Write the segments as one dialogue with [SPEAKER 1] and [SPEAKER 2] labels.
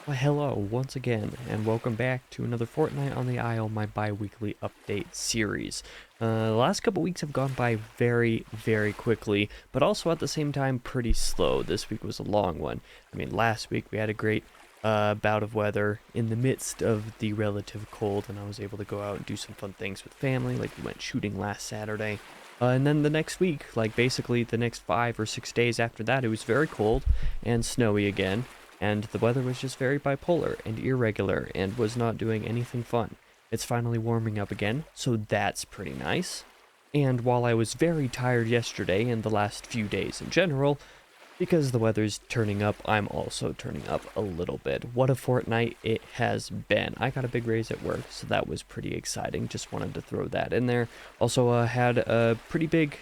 [SPEAKER 1] Well, hello once again, and welcome back to another Fortnight on the Isle, my bi-weekly update series. The last couple weeks have gone by very, very quickly, but also at the same time pretty slow. This week was a long one. I mean, last week we had a great bout of weather in the midst of the relative cold, and I was able to go out and do some fun things with family, like we went shooting last Saturday. And then the next week, like basically the next 5 or 6 days after that, it was very cold and snowy again, and the weather was just very bipolar and irregular and was not doing anything fun. It's finally warming up again, so that's pretty nice. And while I was very tired yesterday and the last few days in general, because the weather's turning up, I'm also turning up a little bit. What a fortnight it has been. I got a big raise at work, so that was pretty exciting. Just wanted to throw that in there. Also, had pretty big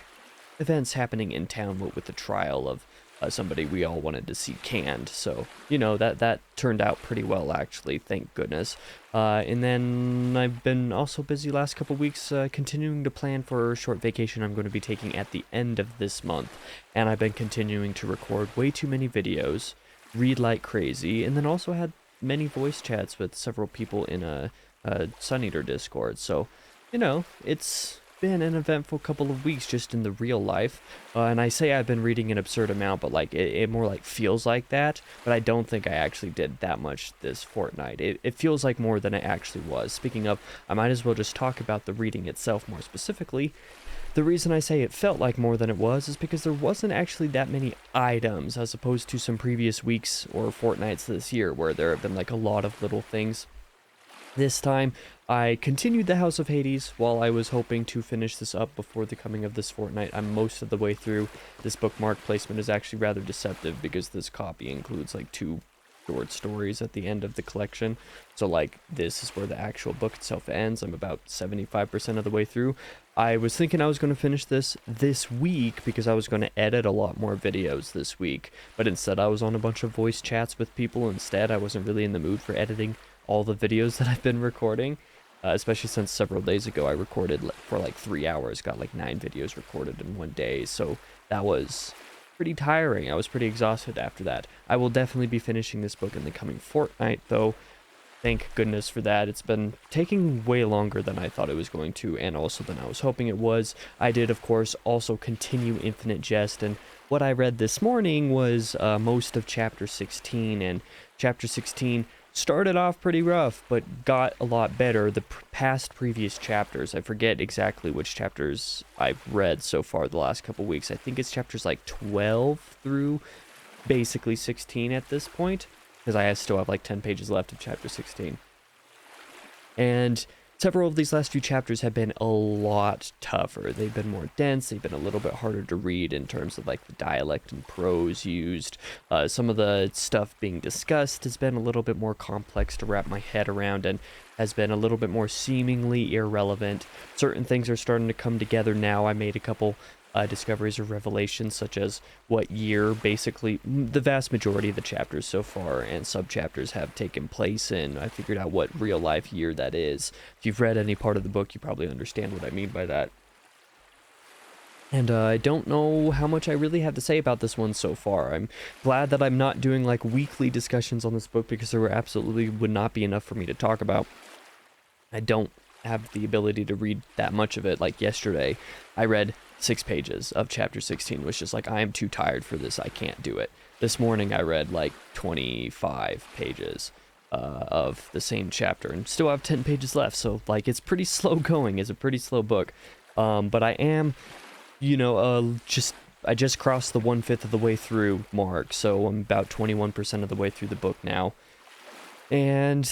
[SPEAKER 1] events happening in town with the trial of somebody we all wanted to see canned. So, that turned out pretty well, actually, thank goodness. And then I've been also busy last couple weeks continuing to plan for a short vacation I'm going to be taking at the end of this month. And I've been continuing to record way too many videos, read like crazy, and then also had many voice chats with several people in a Sun Eater Discord. So, it's been an eventful couple of weeks just in the real life, and I say I've been reading an absurd amount, but like it more like feels like that, but I don't think I actually did that much this fortnight. It feels like more than it actually was. Speaking of, I might as well just talk about the reading itself more specifically. The reason I say it felt like more than it was is because there wasn't actually that many items as opposed to some previous weeks or fortnights this year where there have been like a lot of little things. This time, I continued the House of Hades while I was hoping to finish this up before the coming of this fortnight. I'm most of the way through. This bookmark placement is actually rather deceptive because this copy includes like 2 short stories at the end of the collection. So like this is where the actual book itself ends. I'm about 75% of the way through. I was thinking I was going to finish this week because I was going to edit a lot more videos this week, but instead I was on a bunch of voice chats with people instead. I wasn't really in the mood for editing all the videos that I've been recording, especially since several days ago I recorded for like 3 hours, got like 9 videos recorded in one day, so that was pretty tiring. I was pretty exhausted after that. I will definitely be finishing this book in the coming fortnight, though. Thank goodness for that. It's been taking way longer than I thought it was going to, and also than I was hoping it was. I did, of course, also continue Infinite Jest, and what I read this morning was most of Chapter 16, and Chapter 16 started off pretty rough, but got a lot better. The previous chapters, I forget exactly which chapters I've read so far the last couple weeks. I think it's chapters like 12 through basically 16 at this point, because I still have like 10 pages left of chapter 16. And several of these last few chapters have been a lot tougher. They've been more dense. They've been a little bit harder to read in terms of like the dialect and prose used. Some of the stuff being discussed has been a little bit more complex to wrap my head around and has been a little bit more seemingly irrelevant. Certain things are starting to come together now. I made a couple discoveries or revelations, such as what year basically the vast majority of the chapters so far and sub-chapters have taken place in. I figured out what real life year that is. If you've read any part of the book, you probably understand what I mean by that. And I don't know how much I really have to say about this one so far. I'm glad that I'm not doing like weekly discussions on this book because there absolutely would not be enough for me to talk about. I don't have the ability to read that much of it. Like yesterday, I read 6 pages of chapter 16, was just like, I am too tired for this, I can't do it. This morning I read like 25 pages of the same chapter and still have 10 pages left, so like it's pretty slow going. It's a pretty slow book, but I am, I just crossed the 1/5 of the way through mark, so I'm about 21% of the way through the book now. And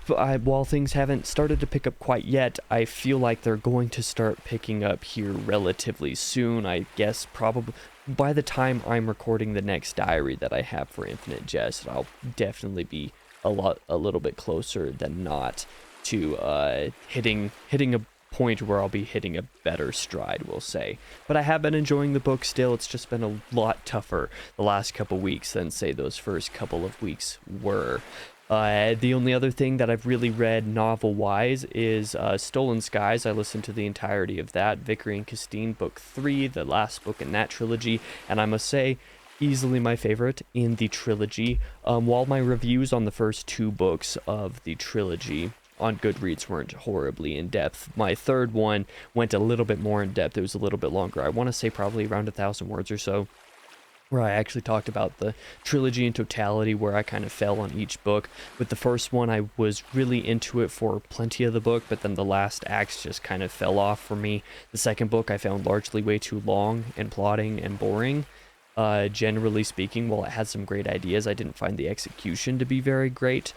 [SPEAKER 1] while things haven't started to pick up quite yet, I feel like they're going to start picking up here relatively soon. I guess probably by the time I'm recording the next diary that I have for Infinite Jest, I'll definitely be a little bit closer than not to hitting a point where I'll be hitting a better stride, we'll say. But I have been enjoying the book still. It's just been a lot tougher the last couple weeks than, say, those first couple of weeks were. The only other thing that I've really read novel-wise is Stolen Skies. I listened to the entirety of that. Vickery and Castine, Book 3, the last book in that trilogy. And I must say, easily my favorite in the trilogy. While my reviews on the first 2 books of the trilogy on Goodreads weren't horribly in depth, my third one went a little bit more in depth. It was a little bit longer. I want to say probably around 1,000 words or so, where I actually talked about the trilogy in totality, where I kind of fell on each book. With the first one, I was really into it for plenty of the book, but then the last acts just kind of fell off for me. The second book I found largely way too long and plotting and boring. Generally speaking, while it had some great ideas, I didn't find the execution to be very great.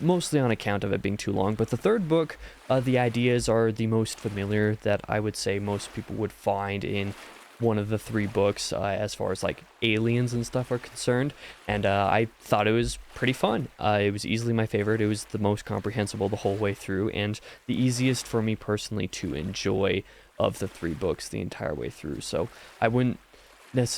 [SPEAKER 1] Mostly on account of it being too long. But the third book, the ideas are the most familiar that I would say most people would find in one of the 3 books, as far as like aliens and stuff are concerned, and I thought it was pretty fun. It was easily my favorite. It was the most comprehensible the whole way through, and the easiest for me personally to enjoy of the 3 books the entire way through. So I wouldn't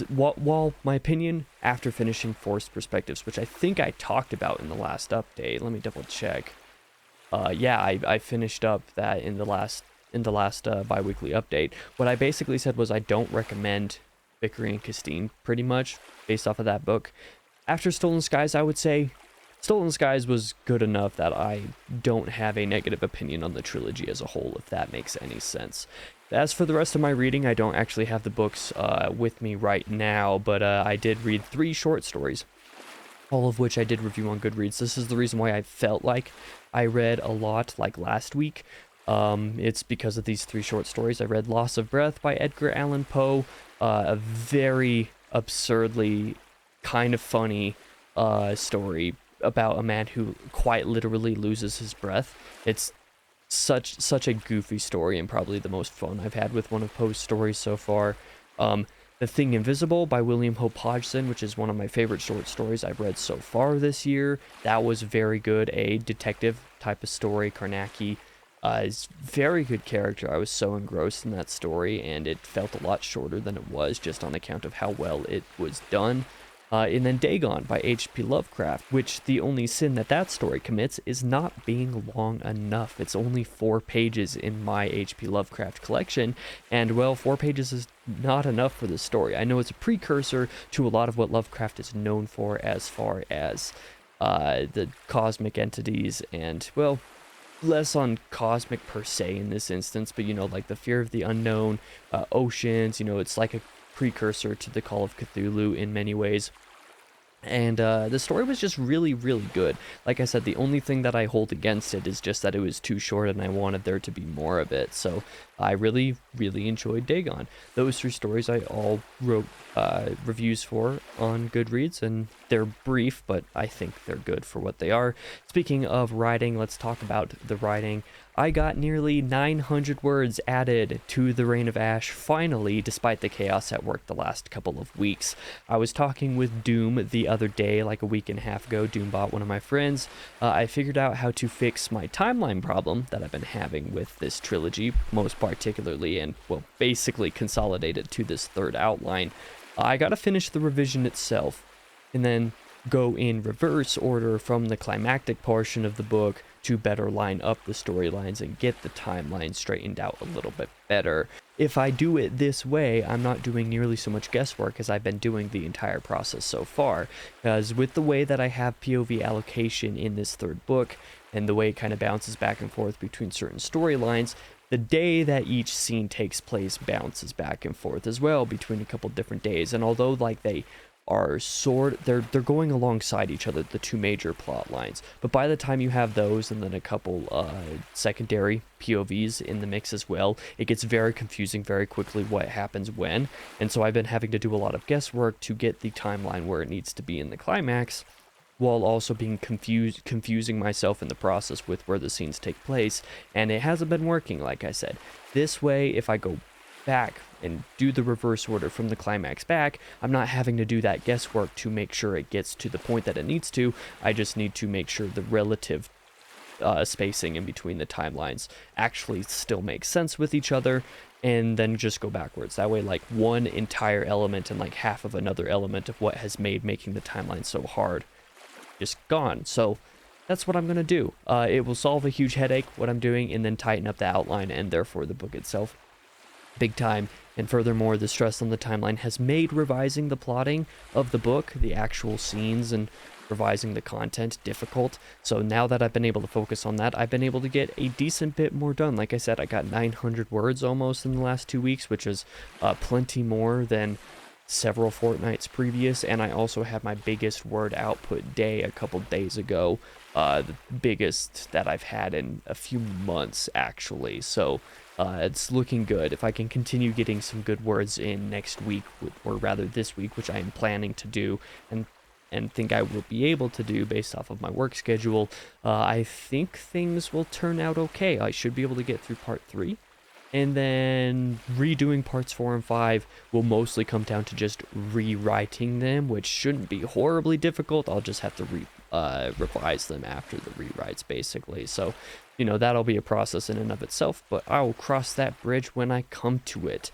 [SPEAKER 1] while my opinion after finishing Forced Perspectives, which I think I talked about in the last update, let me double check. Yeah, I finished up that in the last bi-weekly update. What I basically said was I don't recommend Vickery and Castine, pretty much, based off of that book. After Stolen Skies, I would say Stolen Skies was good enough that I don't have a negative opinion on the trilogy as a whole, if that makes any sense. As for the rest of my reading, I don't actually have the books with me right now, but I did read 3 short stories, all of which I did review on Goodreads. This is the reason why I felt like I read a lot like last week. It's because of these 3 short stories. I read Loss of Breath by Edgar Allan Poe, a very absurdly kind of funny story about a man who quite literally loses his breath. It's such a goofy story, and probably the most fun I've had with one of Poe's stories so far. The Thing Invisible by William Hope Hodgson, which is one of my favorite short stories I've read so far this year. That was very good. A detective type of story. Karnacki is very good character. I was so engrossed in that story, and it felt a lot shorter than it was just on account of how well it was done. And then Dagon by H.P. Lovecraft, which the only sin that story commits is not being long enough. It's only 4 pages in my H.P. Lovecraft collection, and well, 4 pages is not enough for this story. I know it's a precursor to a lot of what Lovecraft is known for as far as the cosmic entities, and, well, less on cosmic per se in this instance, but, you know, like the fear of the unknown, oceans, you know, it's like a precursor to the Call of Cthulhu in many ways. And the story was just really, really good. Like I said, the only thing that I hold against it is just that it was too short and I wanted there to be more of it. So I really, really enjoyed Dagon. Those 3 stories I all wrote reviews for on Goodreads, and they're brief, but I think they're good for what they are. Speaking of writing, let's talk about the writing. I got nearly 900 words added to The Reign of Ash, finally, despite the chaos at work the last couple of weeks. I was talking with Doom the other day, like a week and a half ago. Doombot, one of my friends. I figured out how to fix my timeline problem that I've been having with this trilogy, most particularly, and, well, basically consolidate it to this 3rd outline. I gotta finish the revision itself, and then go in reverse order from the climactic portion of the book to better line up the storylines and get the timeline straightened out a little bit better. If I do it this way, I'm not doing nearly so much guesswork as I've been doing the entire process so far, because with the way that I have POV allocation in this 3rd book, and the way it kind of bounces back and forth between certain storylines, the day that each scene takes place bounces back and forth as well between a couple different days. And although like they are they're going alongside each other, the 2 major plot lines, but by the time you have those and then a couple secondary POVs in the mix as well, it gets very confusing very quickly what happens when. And so I've been having to do a lot of guesswork to get the timeline where it needs to be in the climax, while also being confusing myself in the process with where the scenes take place, and it hasn't been working, like I said. This way, if I go back and do the reverse order from the climax back, I'm not having to do that guesswork to make sure it gets to the point that it needs to. I just need to make sure the relative spacing in between the timelines actually still makes sense with each other, and then just go backwards. That way, like, one entire element and like half of another element of what has made making the timeline so hard just gone. So that's what I'm gonna do. It will solve a huge headache, what I'm doing, and then tighten up the outline and therefore the book itself. big time. And furthermore, the stress on the timeline has made revising the plotting of the book, the actual scenes, and revising the content difficult. So now that I've been able to focus on that, I've been able to get a decent bit more done. Like I said, I got 900 words almost in the last 2 weeks, which is plenty more than several fortnights previous. And I also had my biggest word output day a couple days ago, the biggest that I've had in a few months actually. So it's looking good. If I can continue getting some good words in next week, or rather this week, which I am planning to do, and think I will be able to do based off of my work schedule, I think things will turn out okay. I should be able to get through part 3. And then redoing parts 4 and 5 will mostly come down to just rewriting them, which shouldn't be horribly difficult. I'll just have to revise them after the rewrites, basically. So, that'll be a process in and of itself, but I will cross that bridge when I come to it.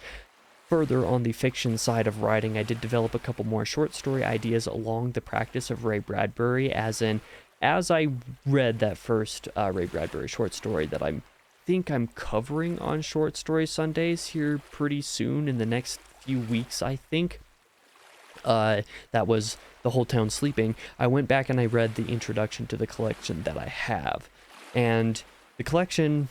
[SPEAKER 1] Further, on the fiction side of writing, I did develop a couple more short story ideas along the practice of Ray Bradbury, as I read that first Ray Bradbury short story that I think I'm covering on Short Story Sundays here pretty soon in the next few weeks, I think. That was The Whole Town Sleeping. I went back and I read the introduction to the collection that I have, and the collection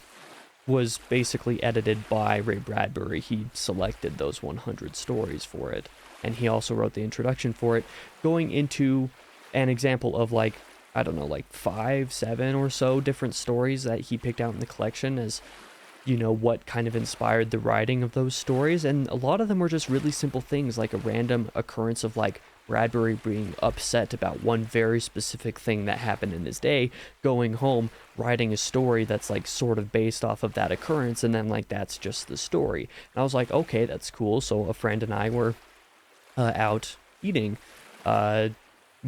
[SPEAKER 1] was basically edited by Ray Bradbury. He selected those 100 stories for it, and he also wrote the introduction for it, going into an example of like 5, 7 or so different stories that he picked out in the collection as, what kind of inspired the writing of those stories. And a lot of them were just really simple things, like a random occurrence of like Bradbury being upset about one very specific thing that happened in his day, going home, writing a story that's like sort of based off of that occurrence, and then like that's just the story. And I was like, okay, that's cool. So a friend and I were out eating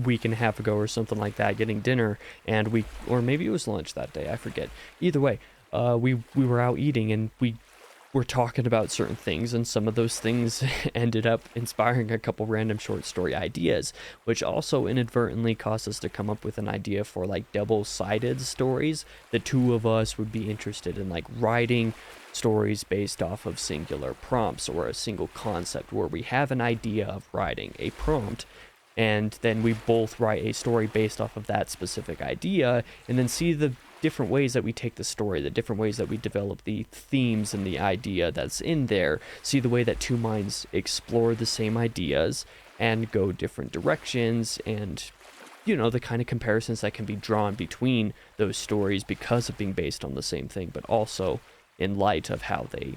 [SPEAKER 1] week and a half ago or something like that, getting dinner, and or maybe it was lunch that day, I forget. Either way, we were out eating, and we were talking about certain things, and some of those things ended up inspiring a couple random short story ideas, which also inadvertently caused us to come up with an idea for like double-sided stories. The two of us would be interested in like writing stories based off of singular prompts or a single concept, where we have an idea of writing a prompt, and then we both write a story based off of that specific idea, and then see the different ways that we take the story, the different ways that we develop the themes and the idea that's in there, see the way that two minds explore the same ideas and go different directions, and the kind of comparisons that can be drawn between those stories because of being based on the same thing, but also in light of how they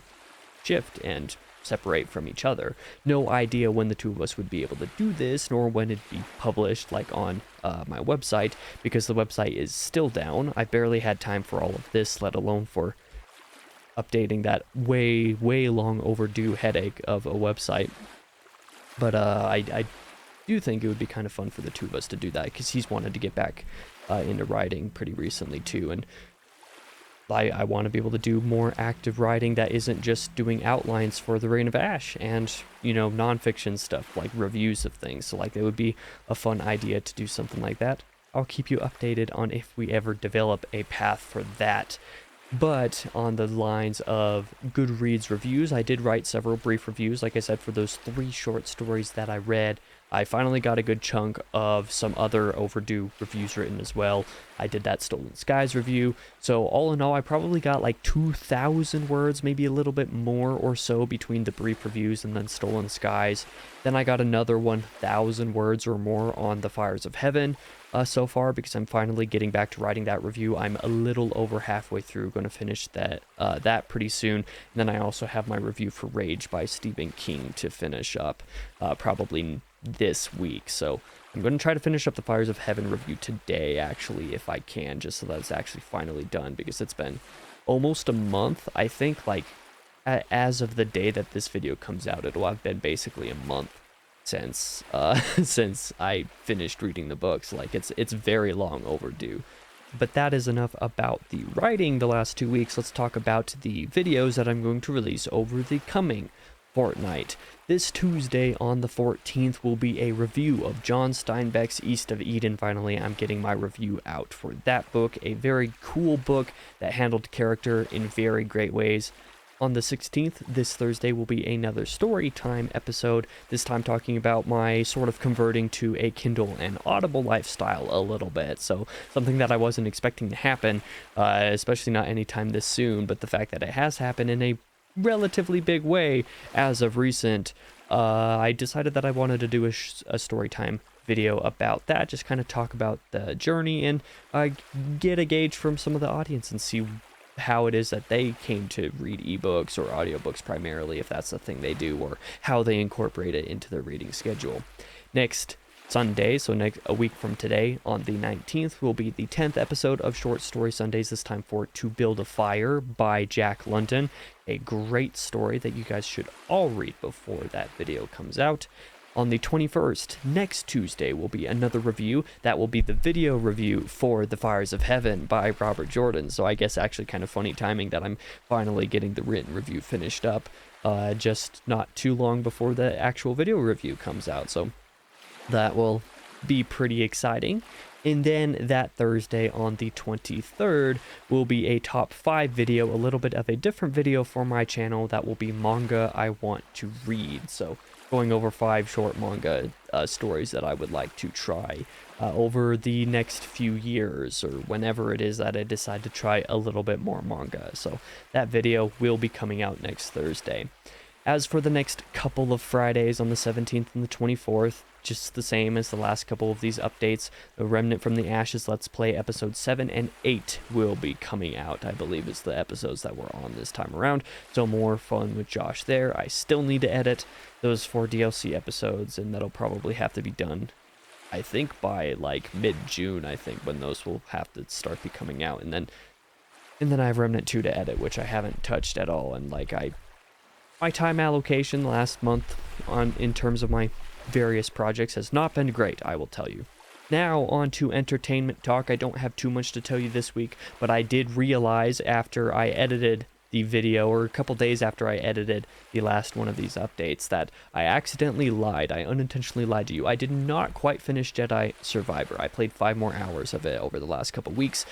[SPEAKER 1] shift and separate from each other. No idea when the two of us would be able to do this, nor when it'd be published like on my website, because the website is still down. I barely had time for all of this, let alone for updating that way long overdue headache of a website. But I do think it would be kind of fun for the two of us to do that, because he's wanted to get back into writing pretty recently too, and I want to be able to do more active writing that isn't just doing outlines for the Reign of Ash and, nonfiction stuff like reviews of things. So like it would be a fun idea to do something like that. I'll keep you updated on if we ever develop a path for that. But on the lines of Goodreads reviews, I did write several brief reviews, like I said, for those 3 short stories that I read. I finally got a good chunk of some other overdue reviews written as well. I did that Stolen Skies review. So all in all, I probably got like 2,000 words, maybe a little bit more or so between the brief reviews and then Stolen Skies. Then I got another 1,000 words or more on The Fires of Heaven so far, because I'm finally getting back to writing that review. I'm a little over halfway through, going to finish that pretty soon. And then I also have my review for Rage by Stephen King to finish up probably this week. So I'm going to try to finish up the Fires of Heaven review today, actually, if I can, just so that it's actually finally done, because it's been almost a month. I think, like, as of the day that this video comes out, it'll have been basically a month since I finished reading the books. Like, it's very long overdue. But that is enough about the writing the last 2 weeks. Let's talk about the videos that I'm going to release over the coming fortnight. This Tuesday on the 14th will be a review of John Steinbeck's East of Eden. Finally, I'm getting my review out for that book. A very cool book that handled character in very great ways. On the 16th, this Thursday, will be another story time episode, this time talking about my sort of converting to a Kindle and Audible lifestyle a little bit. So something that I wasn't expecting to happen, especially not anytime this soon, but the fact that it has happened in a relatively big way as of recent, I decided that I wanted to do a story time video about that, just kind of talk about the journey and get a gauge from some of the audience and see how it is that they came to read ebooks or audiobooks primarily, if that's the thing they do, or how they incorporate it into their reading schedule. Next Sunday, so a week from today, on the 19th, will be the 10th episode of Short Story Sundays, this time for To Build a Fire by Jack London. A great story that you guys should all read before that video comes out. On the 21st, next Tuesday, will be another review. That will be the video review for The Fires of Heaven by Robert Jordan. So I guess actually kind of funny timing that I'm finally getting the written review finished up just not too long before the actual video review comes out. So that will be pretty exciting. And then that Thursday on the 23rd will be a top 5 video, a little bit of a different video for my channel. That will be manga I want to read. So going over 5 short manga stories that I would like to try over the next few years, or whenever it is that I decide to try a little bit more manga. So that video will be coming out next Thursday. As for the next couple of Fridays on the 17th and the 24th, just the same as the last couple of these updates, the Remnant from the Ashes Let's Play episode 7 and 8 will be coming out, I believe is the episodes that we're on this time around. So more fun with Josh there. I still need to edit those 4 DLC episodes, and that'll probably have to be done, I think, by like mid-June, I think, when those will have to start becoming out. And then I have Remnant 2 to edit, which I haven't touched at all. And like my time allocation last month in terms of my various projects has not been great, I will tell you. Now on to entertainment talk. I don't have too much to tell you this week, but I did realize after I edited the video, or a couple days after I edited the last one of these updates, that I accidentally lied. I unintentionally lied to you. I did not quite finish Jedi Survivor. I played 5 more hours of it over the last couple weeks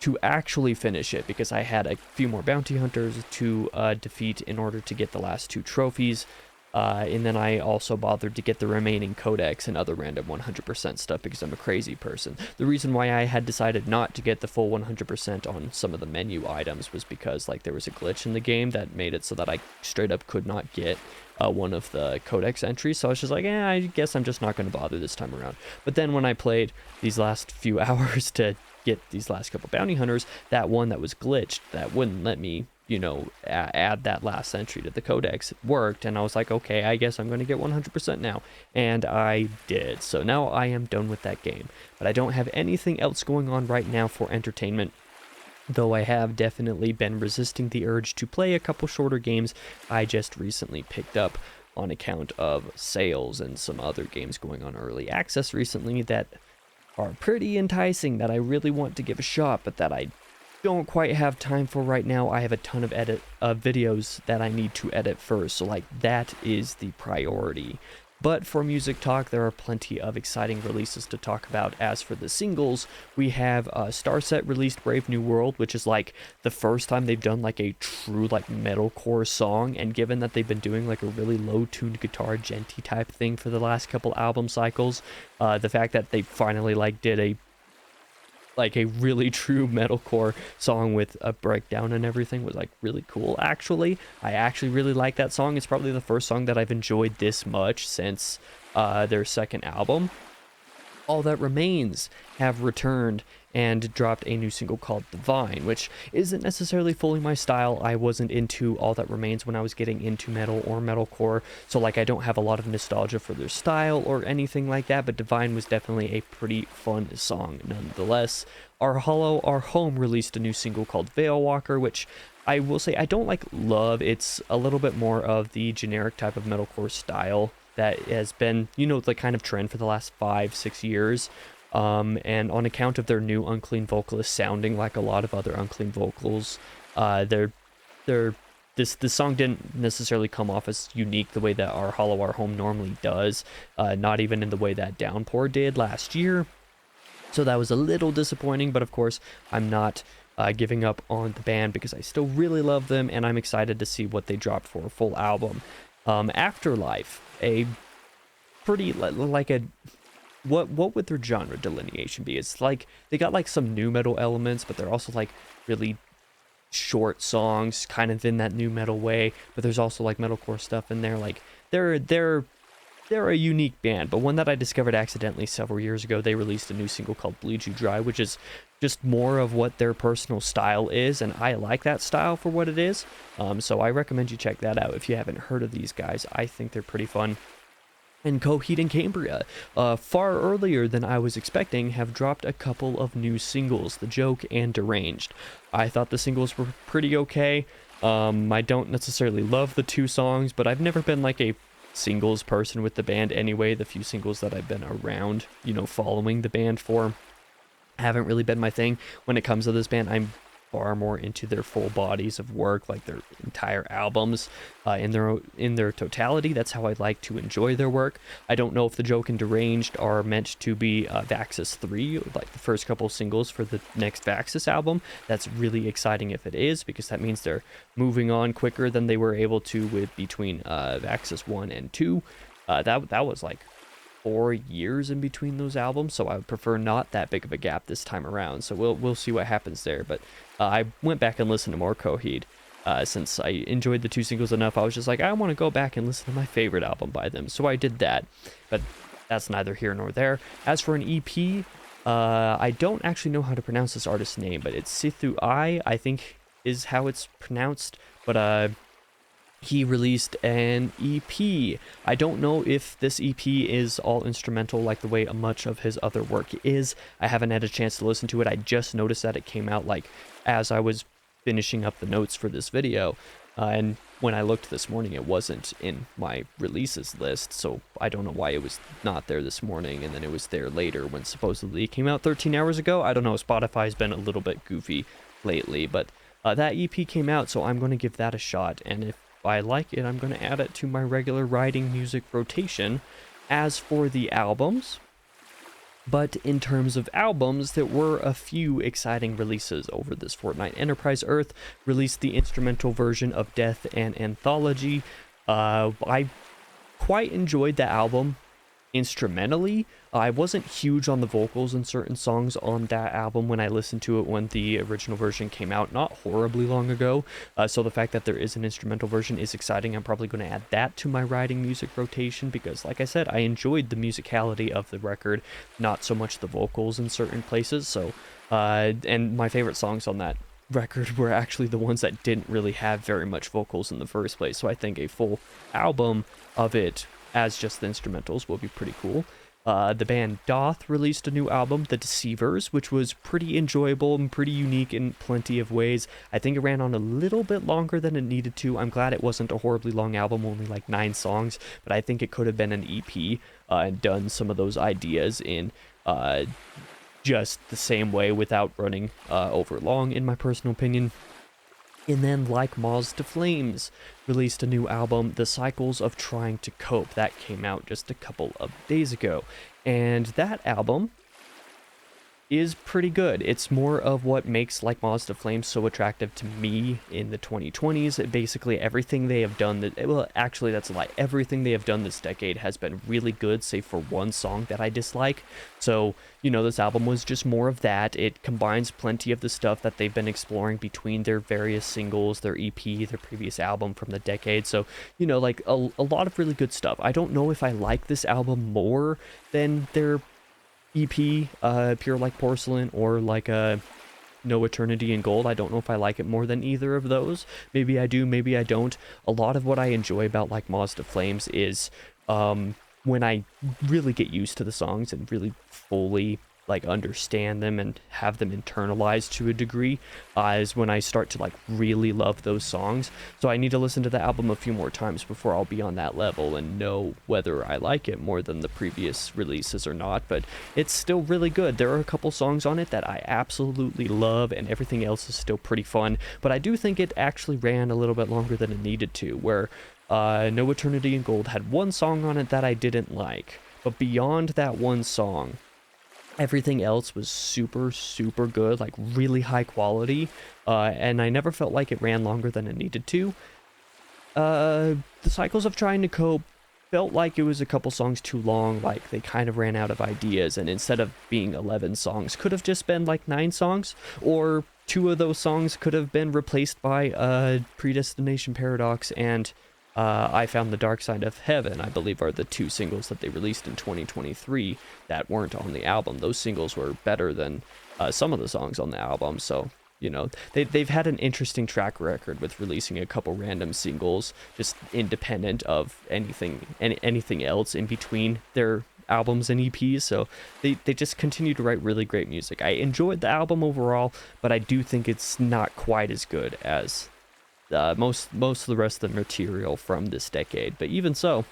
[SPEAKER 1] to actually finish it, because I had a few more bounty hunters to defeat in order to get the last 2 trophies. And then I also bothered to get the remaining codex and other random 100% stuff because I'm a crazy person. The reason why I had decided not to get the full 100% on some of the menu items was because like there was a glitch in the game that made it so that I straight up could not get one of the codex entries. So I was just like, I guess I'm just not going to bother this time around. But then when I played these last few hours to get these last couple bounty hunters, that one that was glitched, that wouldn't let me add that last entry to the codex, worked, and I was like, okay, I guess I'm going to get 100% now, and I did. So now I am done with that game, but I don't have anything else going on right now for entertainment, though I have definitely been resisting the urge to play a couple shorter games I just recently picked up on account of sales and some other games going on early access recently that are pretty enticing, that I really want to give a shot, but that I don't quite have time for right now. I have a ton of videos that I need to edit first, so like that is the priority. But for music talk, there are plenty of exciting releases to talk about. As for the singles, we have Starset released Brave New World, which is like the first time they've done like a true like metalcore song, and given that they've been doing like a really low-tuned guitar djenty type thing for the last couple album cycles, the fact that they finally like did a really true metalcore song with a breakdown and everything was like really cool. Actually, I actually really like that song. It's probably the first song that I've enjoyed this much since their second album. All That Remains have returned and dropped a new single called Divine, which isn't necessarily fully my style. I wasn't into All That Remains when I was getting into metal or metalcore, so like I don't have a lot of nostalgia for their style or anything like that, but Divine was definitely a pretty fun song nonetheless. Our Hollow, Our Home released a new single called Veil Walker, which I will say I don't love. It's a little bit more of the generic type of metalcore style that has been, the kind of trend for the last 5-6 years. And on account of their new Unclean vocalist sounding like a lot of other Unclean vocals, this song didn't necessarily come off as unique the way that Our Hollow, Our Home normally does, not even in the way that Downpour did last year. So that was a little disappointing, but of course I'm not giving up on the band because I still really love them, and I'm excited to see what they drop for a full album. Afterlife, a pretty like a what would their genre delineation be? It's like they got like some new metal elements, but they're also like really short songs, kind of in that new metal way. But there's also like metalcore stuff in there. Like they're a unique band, but one that I discovered accidentally several years ago. They released a new single called Bleed You Dry, which is just more of what their personal style is, and I like that style for what it is. So I recommend you check that out if you haven't heard of these guys. I think they're pretty fun. And Coheed and Cambria, far earlier than I was expecting, have dropped a couple of new singles, The Joke and Deranged. I thought the singles were pretty okay. I don't necessarily love the two songs, but I've never been like a singles person with the band anyway. The few singles that I've been around, following the band for, haven't really been my thing. When it comes to this band, I'm far more into their full bodies of work, like their entire albums in their totality. That's how I like to enjoy their work. I don't know if The Joke and Deranged are meant to be Vaxxus 3, like the first couple singles for the next Vaxxus album. That's really exciting if it is, because that means they're moving on quicker than they were able to with between Vaxxus 1 and 2. That was like 4 years in between those albums, so I would prefer not that big of a gap this time around. So we'll see what happens there. But I went back and listened to more Coheed since I enjoyed the two singles enough. I was just like, I want to go back and listen to my favorite album by them, so I did that. But that's neither here nor there. As for an EP, I don't actually know how to pronounce this artist's name, but it's Sithu I think is how it's pronounced. But he released an EP. I don't know if this EP is all instrumental like the way much of his other work is. I haven't had a chance to listen to it. I just noticed that it came out like as I was finishing up the notes for this video. And when I looked this morning, it wasn't in my releases list, so I don't know why it was not there this morning, and then it was there later when supposedly it came out 13 hours ago. I don't know, Spotify's been a little bit goofy lately, but that EP came out, so I'm going to give that a shot, and if I like it, I'm going to add it to my regular writing music rotation. As for the albums, but in terms of albums, there were a few exciting releases over this fortnight. Enterprise Earth released the instrumental version of Death and Anthology. I quite enjoyed the album instrumentally. I wasn't huge on the vocals in certain songs on that album when I listened to it when the original version came out, not horribly long ago. So the fact that there is an instrumental version is exciting. I'm probably going to add that to my writing music rotation because, like I said, I enjoyed the musicality of the record, not so much the vocals in certain places. So, and my favorite songs on that record were actually the ones that didn't really have very much vocals in the first place. So I think a full album of it as just the instrumentals will be pretty cool. The band Doth released a new album, The Deceivers, which was pretty enjoyable and pretty unique in plenty of ways. I think it ran on a little bit longer than it needed to. I'm glad it wasn't a horribly long album, only like 9 songs, but I think it could have been an EP and done some of those ideas in just the same way without running over long, in my personal opinion. And then Like Moths to Flames released a new album, The Cycles of Trying to Cope. That came out just a couple of days ago. And that album is pretty good. It's more of what makes Like Moths to Flames so attractive to me in the 2020s. Basically, everything they have done, well, actually, that's a lie. Everything they have done this decade has been really good, save for one song that I dislike. So, this album was just more of that. It combines plenty of the stuff that they've been exploring between their various singles, their EP, their previous album from the decade. So, like a lot of really good stuff. I don't know if I like this album more than their EP, Pure Like Porcelain, or like No Eternity in Gold. I don't know if I like it more than either of those. Maybe I do, maybe I don't. A lot of what I enjoy about Like Moths to Flames is when I really get used to the songs and really fully understand them and have them internalized to a degree, is when I start to really love those songs. So I need to listen to the album a few more times before I'll be on that level and know whether I like it more than the previous releases or not. But it's still really good. There are a couple songs on it that I absolutely love, and everything else is still pretty fun. But I do think it actually ran a little bit longer than it needed to, where No Eternity in Gold had one song on it that I didn't like. But beyond that one song, Everything else was super, super good, like really high quality, and I never felt like it ran longer than it needed to. The Cycles of Trying to Cope felt like it was a couple songs too long, like they kind of ran out of ideas, and instead of being 11 songs, could have just been like 9 songs, or 2 of those songs could have been replaced by Predestination Paradox and I Found the Dark Side of Heaven, I believe are the 2 singles that they released in 2023 that weren't on the album. Those singles were better than some of the songs on the album, so you know, they've had an interesting track record with releasing a couple random singles just independent of anything else in between their albums and EPs. So they just continue to write really great music. I enjoyed the album overall, but I do think it's not quite as good as most of the rest of the material from this decade. But even so,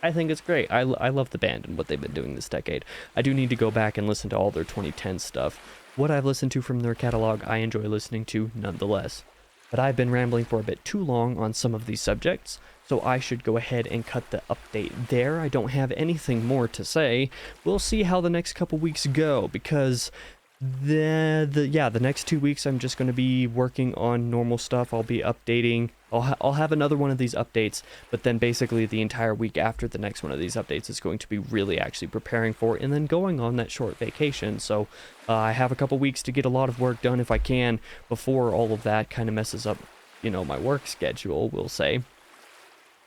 [SPEAKER 1] I think it's great. I love the band and what they've been doing this decade. I do need to go back and listen to all their 2010 stuff. What I've listened to from their catalog, I enjoy listening to nonetheless. But I've been rambling for a bit too long on some of these subjects, so I should go ahead and cut the update there. I don't have anything more to say. We'll see how the next couple weeks go, because the next 2 weeks I'm just going to be working on normal stuff. I'll be updating. I'll have another one of these updates, but then basically the entire week after the next one of these updates is going to be really actually preparing for it and then going on that short vacation. So I have a couple weeks to get a lot of work done if I can before all of that kind of messes up, my work schedule, we'll say.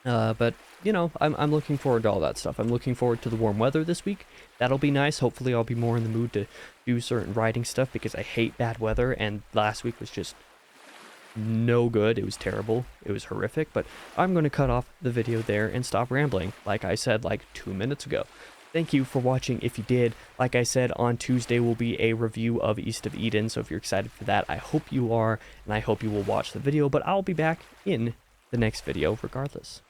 [SPEAKER 1] But I'm looking forward to all that stuff. I'm looking forward to the warm weather this week. That'll be nice. Hopefully I'll be more in the mood to do certain writing stuff because I hate bad weather, and last week was just no good. It was terrible. It was horrific. But I'm going to cut off the video there and stop rambling, like I said like 2 minutes ago. Thank you for watching if you did. Like I said, on Tuesday will be a review of East of Eden, so if you're excited for that, I hope you are, and I hope you will watch the video, but I'll be back in the next video regardless.